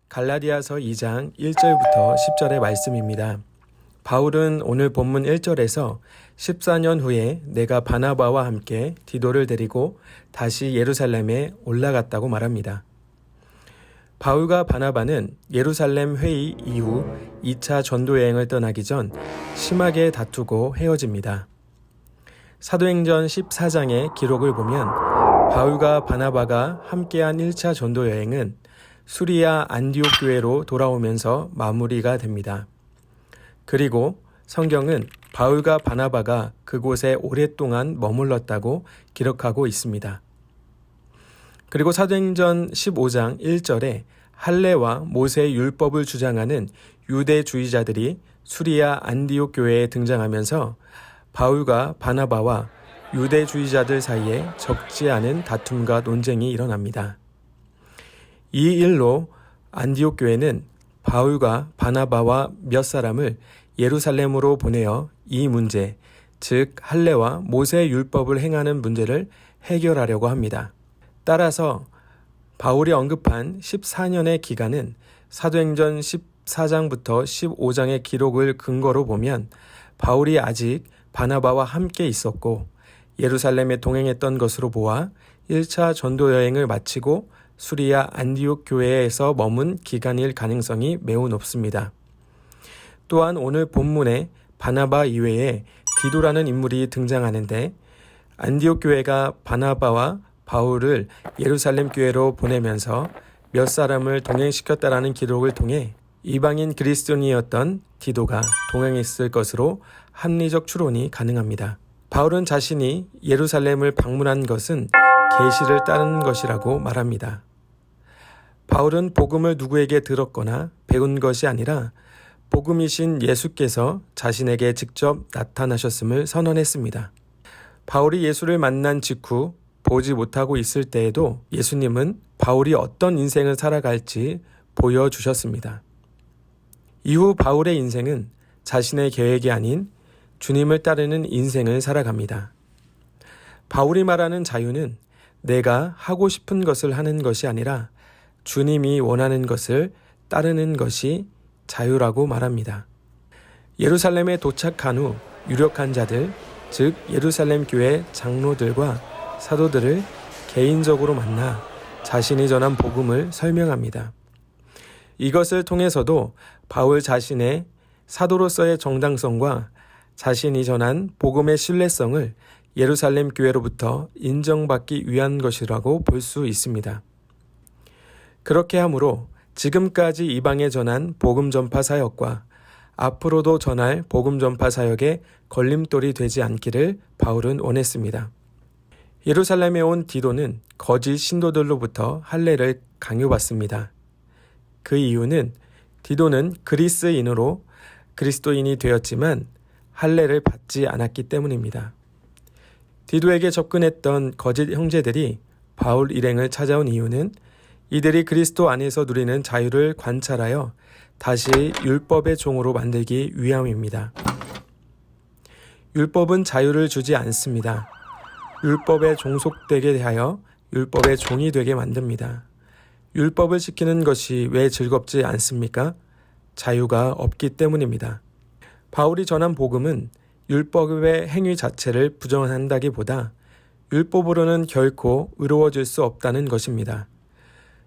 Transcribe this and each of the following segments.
갈라디아서 2장 1절부터 10절의 말씀입니다. 바울은 오늘 본문 1절에서 14년 후에 내가 바나바와 함께 디도를 데리고 다시 예루살렘에 올라갔다고 말합니다. 바울과 바나바는 예루살렘 회의 이후 2차 전도 여행을 떠나기 전 심하게 다투고 헤어집니다. 사도행전 14장의 기록을 보면 바울과 바나바가 함께한 1차 전도 여행은 수리아 안디옥 교회로 돌아오면서 마무리가 됩니다. 그리고 성경은 바울과 바나바가 그곳에 오랫동안 머물렀다고 기록하고 있습니다. 그리고 사도행전 15장 1절에 할례와 모세의 율법을 주장하는 유대주의자들이 수리아 안디옥 교회에 등장하면서 바울과 바나바와 유대주의자들 사이에 적지 않은 다툼과 논쟁이 일어납니다. 이 일로 안디옥 교회는 바울과 바나바와 몇 사람을 예루살렘으로 보내어 이 문제, 즉 할례와 모세의 율법을 행하는 문제를 해결하려고 합니다. 따라서 바울이 언급한 14년의 기간은 사도행전 14장부터 15장의 기록을 근거로 보면 바울이 아직 바나바와 함께 있었고 예루살렘에 동행했던 것으로 보아 1차 전도 여행을 마치고 수리아 안디옥 교회에서 머문 기간일 가능성이 매우 높습니다. 또한 오늘 본문에 바나바 이외에 디도라는 인물이 등장하는데 안디옥 교회가 바나바와 바울을 예루살렘 교회로 보내면서 몇 사람을 동행시켰다라는 기록을 통해 이방인 그리스도인이었던 디도가 동행했을 것으로 합리적 추론이 가능합니다. 바울은 자신이 예루살렘을 방문한 것은 계시를 따르는 것이라고 말합니다. 바울은 복음을 누구에게 들었거나 배운 것이 아니라 복음이신 예수께서 자신에게 직접 나타나셨음을 선언했습니다. 바울이 예수를 만난 직후 보지 못하고 있을 때에도 예수님은 바울이 어떤 인생을 살아갈지 보여주셨습니다. 이후 바울의 인생은 자신의 계획이 아닌 주님을 따르는 인생을 살아갑니다. 바울이 말하는 자유는 내가 하고 싶은 것을 하는 것이 아니라 주님이 원하는 것을 따르는 것이 자유라고 말합니다. 예루살렘에 도착한 후 유력한 자들, 즉 예루살렘 교회 장로들과 사도들을 개인적으로 만나 자신이 전한 복음을 설명합니다. 이것을 통해서도 바울 자신의 사도로서의 정당성과 자신이 전한 복음의 신뢰성을 예루살렘 교회로부터 인정받기 위한 것이라고 볼 수 있습니다. 그렇게 함으로 지금까지 이방에 전한 복음 전파 사역과 앞으로도 전할 복음 전파 사역에 걸림돌이 되지 않기를 바울은 원했습니다. 예루살렘에 온 디도는 거짓 신도들로부터 할례를 강요받습니다. 그 이유는 디도는 그리스인으로 그리스도인이 되었지만 할례를 받지 않았기 때문입니다. 디도에게 접근했던 거짓 형제들이 바울 일행을 찾아온 이유는 이들이 그리스도 안에서 누리는 자유를 관찰하여 다시 율법의 종으로 만들기 위함입니다. 율법은 자유를 주지 않습니다. 율법에 종속되게 대하여 율법의 종이 되게 만듭니다. 율법을 지키는 것이 왜 즐겁지 않습니까? 자유가 없기 때문입니다. 바울이 전한 복음은 율법의 행위 자체를 부정한다기보다 율법으로는 결코 의로워질 수 없다는 것입니다.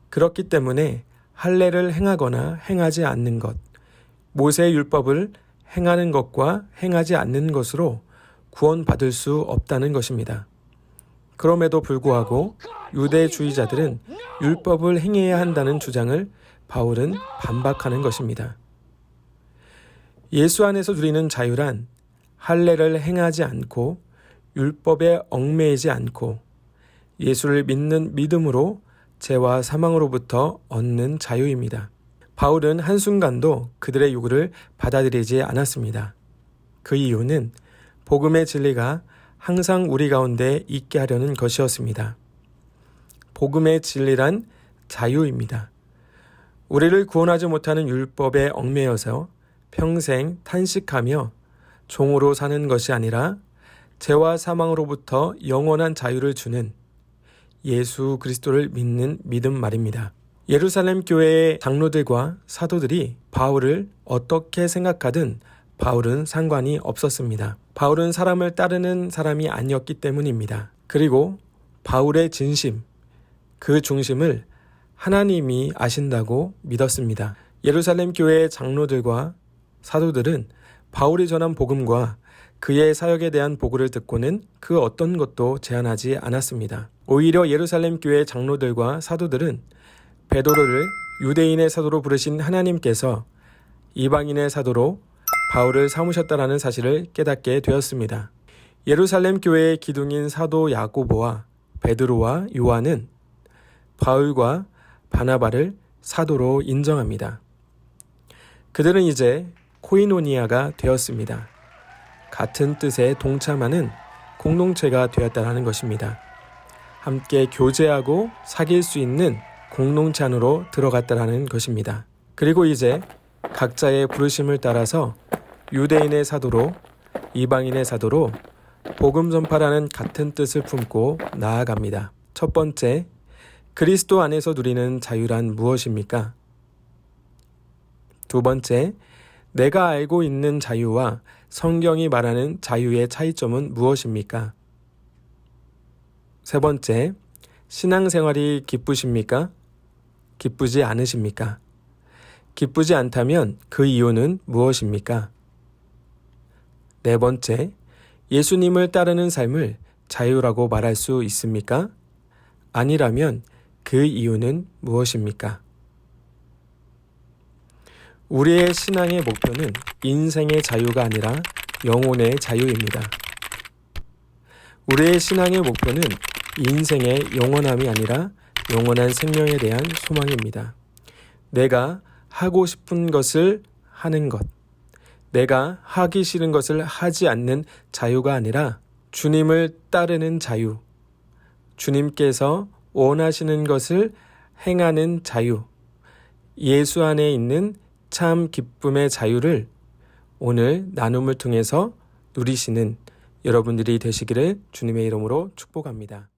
그렇기 때문에 할례를 행하거나 행하지 않는 것, 모세의 율법을 행하는 것과 행하지 않는 것으로 구원받을 수 없다는 것입니다. 그럼에도 불구하고 유대주의자들은 율법을 행해야 한다는 주장을 바울은 반박하는 것입니다. 예수 안에서 누리는 자유란 할례를 행하지 않고 율법에 얽매이지 않고 예수를 믿는 믿음으로 죄와 사망으로부터 얻는 자유입니다. 바울은 한순간도 그들의 요구를 받아들이지 않았습니다. 그 이유는 복음의 진리가 항상 우리 가운데 있게 하려는 것이었습니다. 복음의 진리란 자유입니다. 우리를 구원하지 못하는 율법에 얽매여서 평생 탄식하며 종으로 사는 것이 아니라 죄와 사망으로부터 영원한 자유를 주는 예수 그리스도를 믿는 믿음 말입니다. 예루살렘 교회의 장로들과 사도들이 바울을 어떻게 생각하든 바울은 상관이 없었습니다. 바울은 사람을 따르는 사람이 아니었기 때문입니다. 그리고 바울의 진심, 그 중심을 하나님이 아신다고 믿었습니다. 예루살렘 교회의 장로들과 사도들은 바울이 전한 복음과 그의 사역에 대한 보고를 듣고는 그 어떤 것도 제한하지 않았습니다. 오히려 예루살렘 교회의 장로들과 사도들은 베드로를 유대인의 사도로 부르신 하나님께서 이방인의 사도로 바울을 삼으셨다라는 사실을 깨닫게 되었습니다. 예루살렘 교회의 기둥인 사도 야고보와 베드로와 요한은 바울과 바나바를 사도로 인정합니다. 그들은 이제 코이노니아가 되었습니다. 같은 뜻에 동참하는 공동체가 되었다는 것입니다. 함께 교제하고 사귈 수 있는 공동체 안으로 들어갔다는 것입니다. 그리고 이제 각자의 부르심을 따라서 유대인의 사도로 이방인의 사도로 복음 전파라는 같은 뜻을 품고 나아갑니다. 첫 번째, 그리스도 안에서 누리는 자유란 무엇입니까? 두 번째, 내가 알고 있는 자유와 성경이 말하는 자유의 차이점은 무엇입니까? 세 번째, 신앙생활이 기쁘십니까? 기쁘지 않으십니까? 기쁘지 않다면 그 이유는 무엇입니까? 네 번째, 예수님을 따르는 삶을 자유라고 말할 수 있습니까? 아니라면 그 이유는 무엇입니까? 우리의 신앙의 목표는 인생의 자유가 아니라 영혼의 자유입니다. 우리의 신앙의 목표는 인생의 영원함이 아니라 영원한 생명에 대한 소망입니다. 내가 하고 싶은 것을 하는 것, 내가 하기 싫은 것을 하지 않는 자유가 아니라 주님을 따르는 자유, 주님께서 원하시는 것을 행하는 자유, 예수 안에 있는 참 기쁨의 자유를 오늘 나눔을 통해서 누리시는 여러분들이 되시기를 주님의 이름으로 축복합니다.